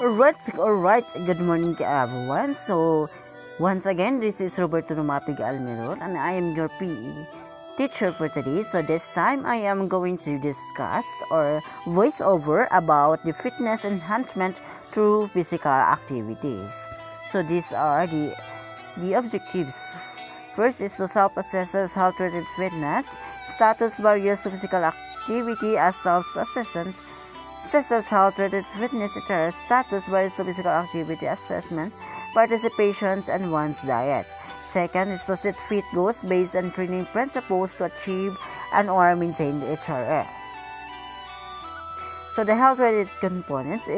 Alright, good morning everyone. So, once again, this is Roberto Numapig Almirol and I am your PE teacher for today. So, this time I am going to discuss or voice over about the fitness enhancement through physical activities. So, these are the objectives. First is to self-assess health-related fitness, status various physical activity as self-assessment, assesses health-related fitness status by physical activity assessment, participations, and one's diet. Second is to set fit goals based on training principles to achieve and or maintain the HRF. So the health-related components,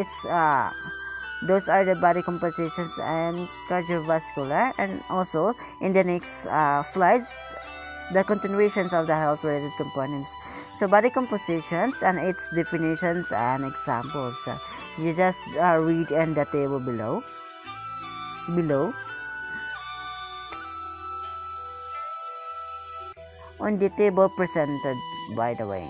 those are the body compositions and cardiovascular, and also in the next slides, the continuations of the health-related components. So body compositions and its definitions and examples. You just read in the table below. On the table presented, by the way.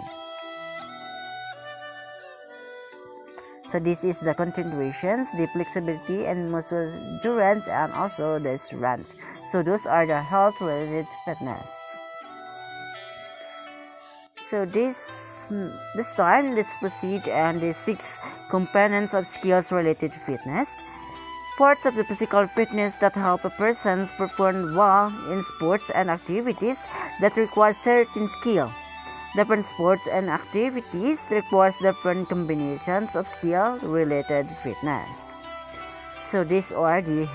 So this is the continuations, the flexibility and muscle endurance, and also the strength. So those are the health-related fitness. So this time, let's proceed and the 6 components of skills-related fitness. Parts of the physical fitness that help a person perform well in sports and activities that require certain skill. Different sports and activities require different combinations of skill-related fitness. So these are the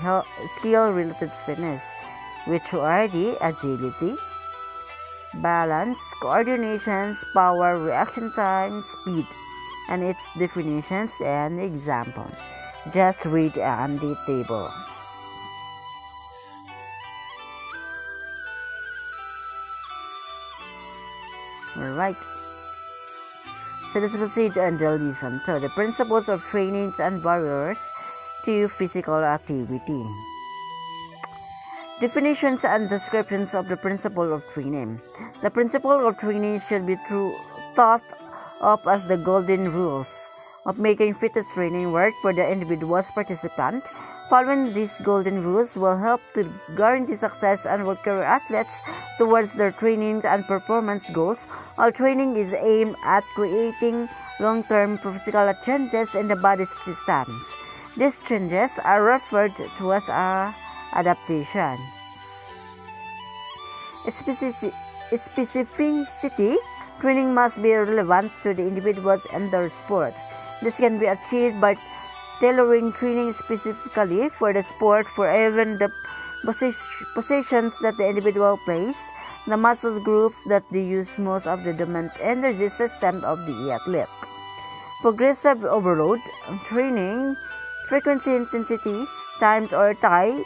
skill-related fitness, which are the agility, balance, coordinations, power, reaction time, speed, and its definitions and examples. Just read on the table. Alright. So let's proceed and listen. So the principles of trainings and barriers to physical activity. Definitions and descriptions of the principle of training. The principle of training should be thought of as the golden rules of making fitness training work for the individual's participant. Following these golden rules will help to guarantee success and will carry athletes towards their training and performance goals. All training is aimed at creating long-term physical changes in the body's systems. These changes are referred to as adaptations. Specificity training must be relevant to the individuals and their sport. This can be achieved by tailoring training specifically for the sport, for even the positions that the individual plays, the muscle groups that they use most of the dominant energy system of the athlete. Progressive overload training, frequency, intensity, times or type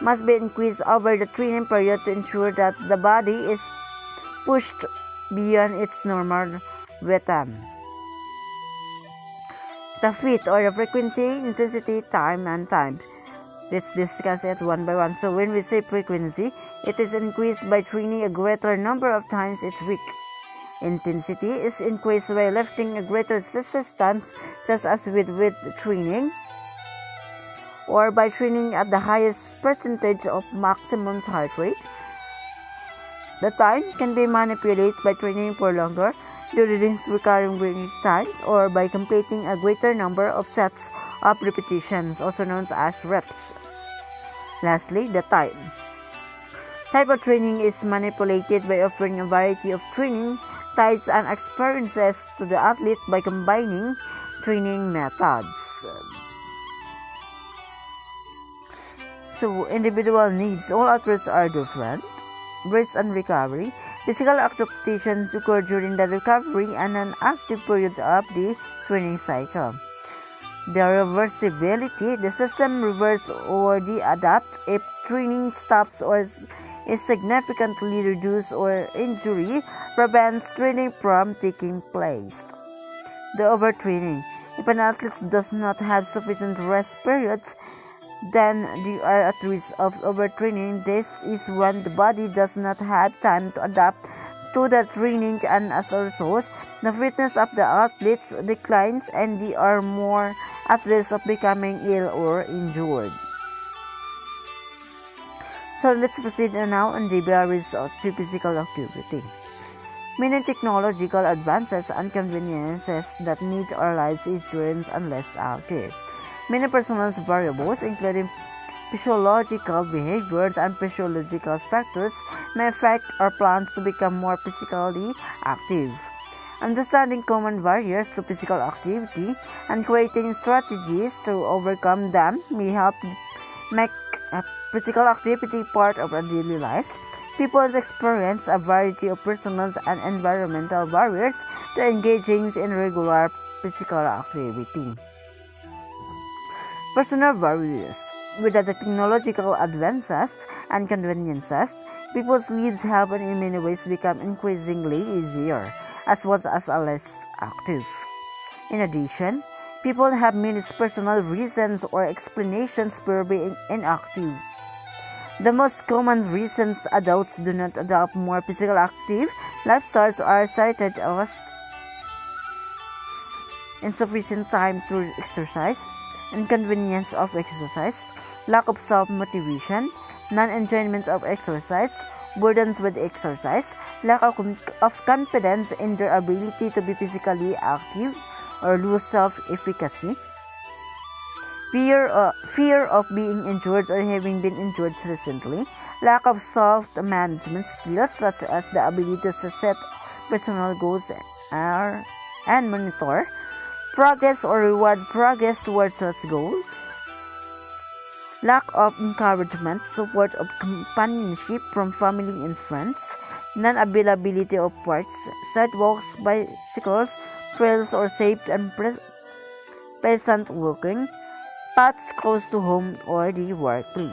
must be increased over the training period to ensure that the body is pushed beyond its normal rhythm. The fit or the frequency, intensity, time, and time. Let's discuss it one by one. So when we say frequency, it is increased by training a greater number of times each week. Intensity is increased by lifting a greater resistance, just as with training, or by training at the highest percentage of maximum heart rate. The time can be manipulated by training for longer during recurring times or by completing a greater number of sets of repetitions, also known as reps. Lastly, the type. Type of training is manipulated by offering a variety of training types and experiences to the athlete by combining training methods. So, individual needs. All athletes are different. Rest and recovery. Physical adaptations occur during the recovery and an active period of the training cycle. The reversibility. The system reverse or adapt if training stops or is significantly reduced or injury prevents training from taking place. The overtraining. If an athlete does not have sufficient rest periods, then they are at risk of overtraining. This is when the body does not have time to adapt to the training, and as a result, the fitness of the athletes declines and they are more at risk of becoming ill or injured. So let's proceed now on the barriers to physical activity. Many technological advances and conveniences that make our lives easier and less active. Many personal variables, including physiological behaviors and physiological factors, may affect our plans to become more physically active. Understanding common barriers to physical activity and creating strategies to overcome them may help make physical activity part of our daily life. People experience a variety of personal and environmental barriers to engaging in regular physical activity. Personal barriers. With the technological advances and conveniences, people's lives have in many ways become increasingly easier, as well as less active. In addition, people have many personal reasons or explanations for being inactive. The most common reasons adults do not adopt more physical active lifestyles are cited as insufficient time to exercise, inconvenience of exercise, lack of self-motivation, non-enjoyment of exercise, burdens with exercise, lack of confidence in their ability to be physically active, or lose self-efficacy, fear of being injured or having been injured recently, lack of self-management skills such as the ability to set personal goals and monitor progress or reward progress towards such goal, lack of encouragement, support of companionship from family and friends, non-availability of parks, sidewalks, bicycles, trails or safe and pleasant walking, paths close to home or the workplace.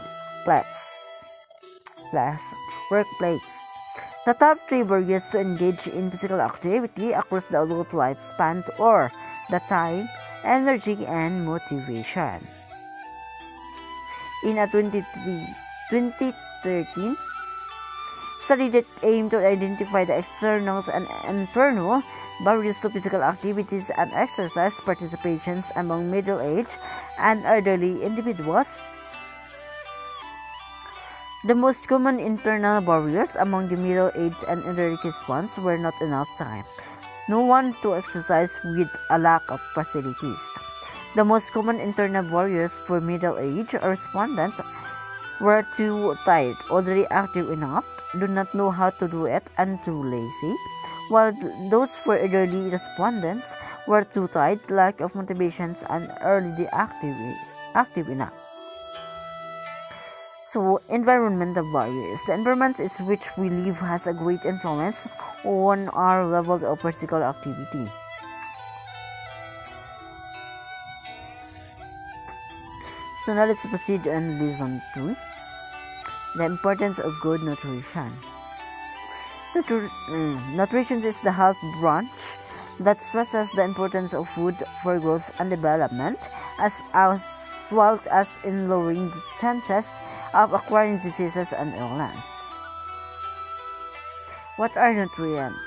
The top 3 barriers to engage in physical activity across the adult lifespan are the time, energy, and motivation. In a 2013 study that aimed to identify the external and internal barriers to physical activities and exercise participations among middle-aged and elderly individuals, the most common internal barriers among the middle-aged and elderly respondents were not enough time, no one to exercise with a lack of facilities. The most common internal barriers for middle-aged respondents were too tired, already active enough, do not know how to do it, and too lazy, while those for elderly respondents were too tired, lack of motivations, and already active enough. So, environmental barriers. The environment in which we live has a great influence on our level of physical activity. So now let's proceed on lesson 2. The importance of good nutrition. Nutrition is the health branch that stresses the importance of food for growth and development, as well as in lowering the chances of acquiring diseases and illness. What are nutrients?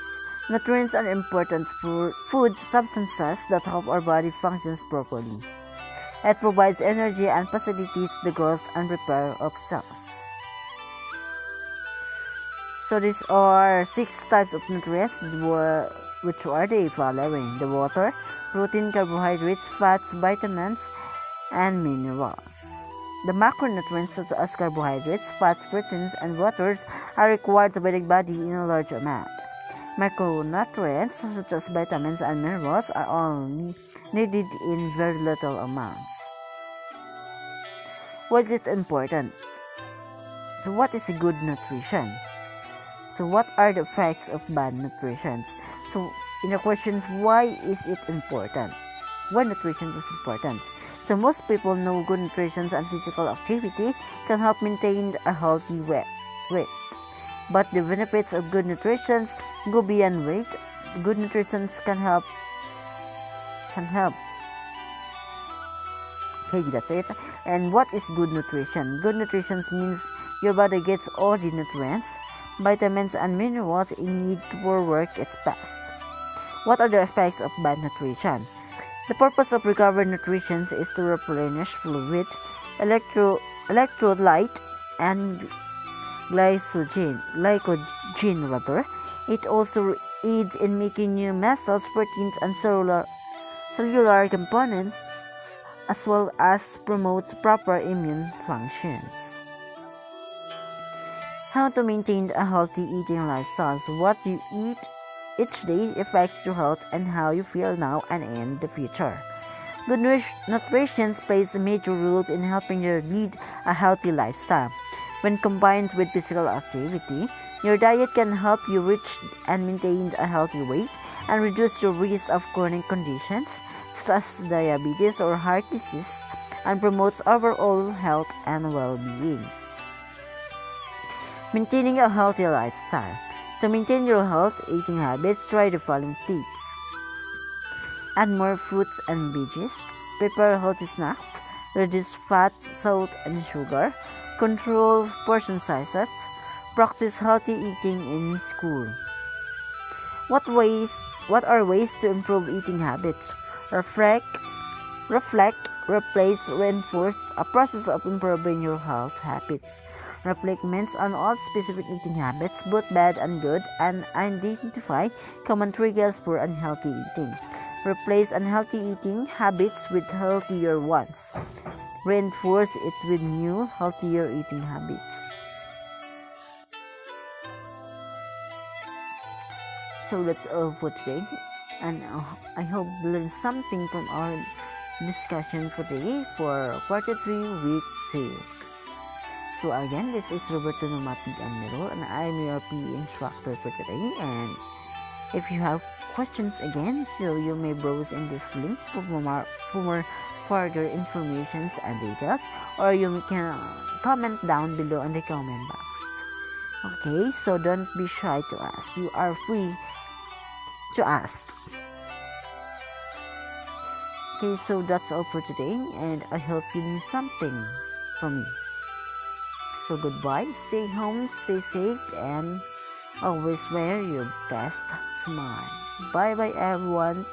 Nutrients are important food substances that help our body functions properly. It provides energy and facilitates the growth and repair of cells. So these are 6 types of nutrients, which are the following: the water, protein, carbohydrates, fats, vitamins, and minerals. The macronutrients such as carbohydrates, fats, proteins, and waters are required by the body in a large amount. Micronutrients such as vitamins and minerals are only needed in very little amounts. Why is it important? So what is good nutrition? So what are the effects of bad nutrition? So in the questions, why is it important? Why nutrition is important? So most people know good nutrition and physical activity can help maintain a healthy weight. But the benefits of good nutrition go beyond weight. Good nutrition can help. Okay, that's it. And what is good nutrition? Good nutrition means your body gets all the nutrients, vitamins, and minerals it needs to work its best. What are the effects of bad nutrition? The purpose of recovered nutrition is to replenish fluid, electrolyte, and glycogen rather. It also aids in making new muscles, proteins, and cellular components, as well as promotes proper immune functions. How to maintain a healthy eating lifestyle. What you eat each day affects your health and how you feel now and in the future. Good nutrition plays a major role in helping you lead a healthy lifestyle. When combined with physical activity, your diet can help you reach and maintain a healthy weight and reduce your risk of chronic conditions such as diabetes or heart disease, and promotes overall health and well-being. Maintaining a healthy lifestyle. To maintain your health eating habits, try the following tips. Add more fruits and veggies. Prepare healthy snacks. Reduce fat, salt, and sugar. Control portion sizes. Practice healthy eating in school. What are ways to improve eating habits? Reflect, replace, reinforce, a process of improving your health habits. Reflections on all specific eating habits, both bad and good, and identify common triggers for unhealthy eating. Replace unhealthy eating habits with healthier ones. Reinforce it with new, healthier eating habits. So that's all for today, and I hope you learned something from our discussion for today for quarter 3, week 2. So again, this is Roberto Nomatig Amiro, and I'm your PE instructor for today. And if you have questions again, so you may browse in this link for more further information and details, or you can comment down below in the comment box. Okay, so don't be shy to ask. You are free to ask. Okay, so that's all for today, and I hope you learned something from me. So goodbye, stay home, stay safe, and always wear your best smile. Bye bye everyone.